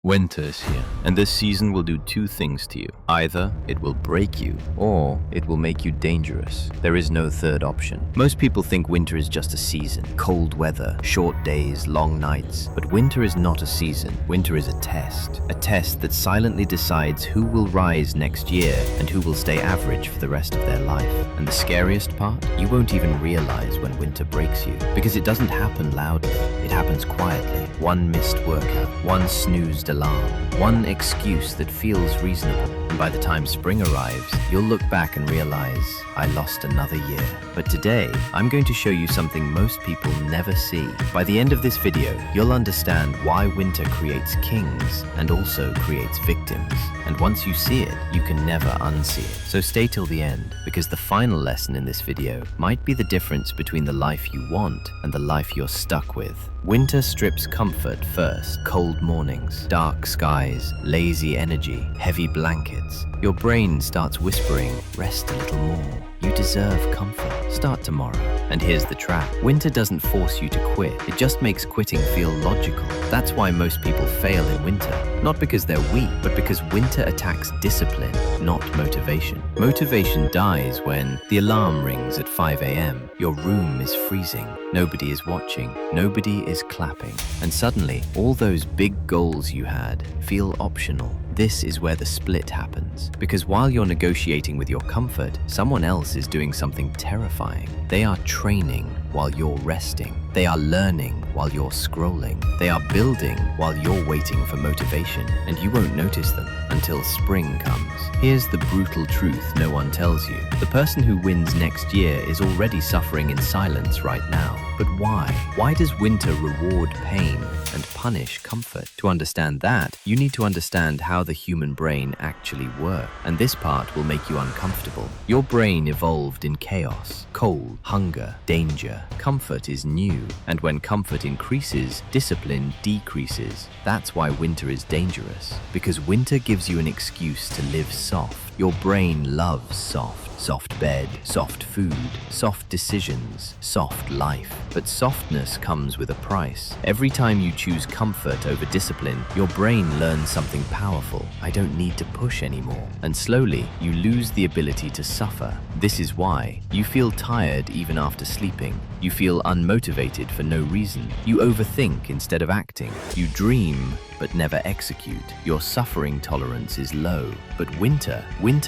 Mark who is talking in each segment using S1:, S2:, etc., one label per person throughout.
S1: Winter is here, and this season will do two things to you. Either it will break you, or it will make you dangerous. There is no third option. Most people think winter is just a season. Cold weather, short days, long nights. But winter is not a season. Winter is a test. A test that silently decides who will rise next year and who will stay average for the rest of their life. And the scariest part? You won't even realize when winter breaks you, because it doesn't happen loudly. It happens quietly. One missed workout, one snoozed alarm, one excuse that feels reasonable. And by the time spring arrives, you'll look back and realize, I lost another year. But today, I'm going to show you something most people never see. By the end of this video, you'll understand why winter creates kings and also creates victims. And once you see it, you can never unsee it. So stay till the end, because the final lesson in this video might be the difference between the life you want and the life you're stuck with. Winter strips comfort first. Cold mornings, dark skies, lazy energy, heavy blankets. Your brain starts whispering, rest a little more. You deserve comfort. Start tomorrow. And here's the trap. Winter doesn't force you to quit. It just makes quitting feel logical. That's why most people fail in winter. Not because they're weak, but because winter attacks discipline, not motivation. Motivation dies when the alarm rings at 5 a.m. Your room is freezing. Nobody is watching. Nobody is clapping. And suddenly, all those big goals you had feel optional. This is where the split happens. Because while you're negotiating with your comfort, someone else is doing something terrifying. They are training while you're resting. They are learning while you're scrolling. They are building while you're waiting for motivation. And you won't notice them until spring comes. Here's the brutal truth no one tells you. The person who wins next year is already suffering in silence right now. But why? Why does winter reward pain and punish comfort? To understand that, you need to understand how the human brain actually works. And this part will make you uncomfortable. Your brain evolved in chaos, cold, hunger, danger. Comfort is new. And when comfort increases, discipline decreases. That's why winter is dangerous. Because winter gives you an excuse to live soft. Your brain loves soft. Soft bed, soft food, soft decisions, soft life. But softness comes with a price. Every time you choose comfort over discipline, your brain learns something powerful. I don't need to push anymore. And slowly, you lose the ability to suffer. This is why you feel tired even after sleeping. You feel unmotivated for no reason. You overthink instead of acting. You dream but never execute. Your suffering tolerance is low. But winter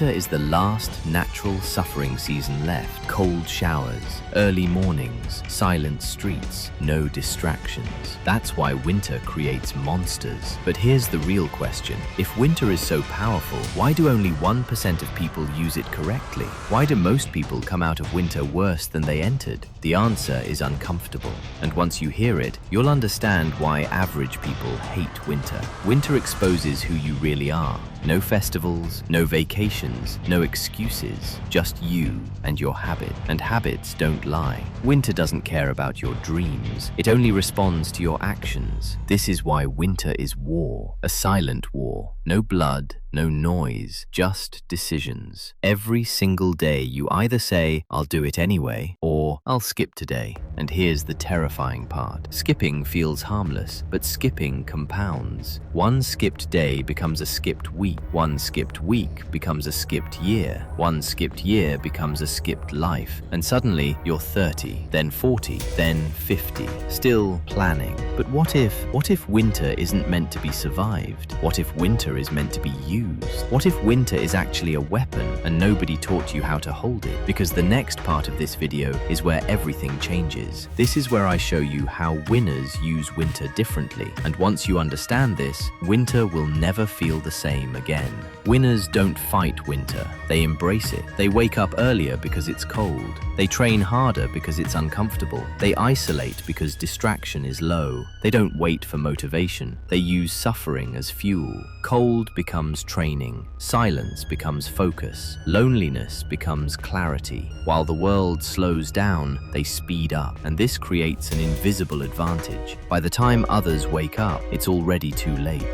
S1: is the last natural suffering season left. Cold showers, early mornings, silent streets, no distractions. That's why winter creates monsters. But here's the real question. If winter is so powerful, why do only 1% of people use it correctly? Why do most people come out of winter worse than they entered? The answer is uncomfortable. And once you hear it, you'll understand why average people hate winter. Winter exposes who you really are. No festivals, no vacations, no excuses, just you and your habit. And habits don't lie. Winter doesn't care about your dreams. It only responds to your actions. This is why winter is war, a silent war. No blood, no noise, just decisions. Every single day you either say, I'll do it anyway, or I'll skip today. And here's the terrifying part. Skipping feels harmless, but skipping compounds. One skipped day becomes a skipped week. One skipped week becomes a skipped year. One skipped year becomes a skipped life. And suddenly you're 30, then 40, then 50, still planning. But what if winter isn't meant to be survived? What if winter is meant to be used? What if winter is actually a weapon and nobody taught you how to hold it? Because the next part of this video is where everything changes. This is where I show you how winners use winter differently. And once you understand this, winter will never feel the same again. Winners don't fight winter. They embrace it. They wake up earlier because it's cold. They train harder because it's uncomfortable. They isolate because distraction is low. They don't wait for motivation. They use suffering as fuel. Cold becomes training. Silence becomes focus. Loneliness becomes clarity. While the world slows down, they speed up. And this creates an invisible advantage. By the time others wake up, it's already too late.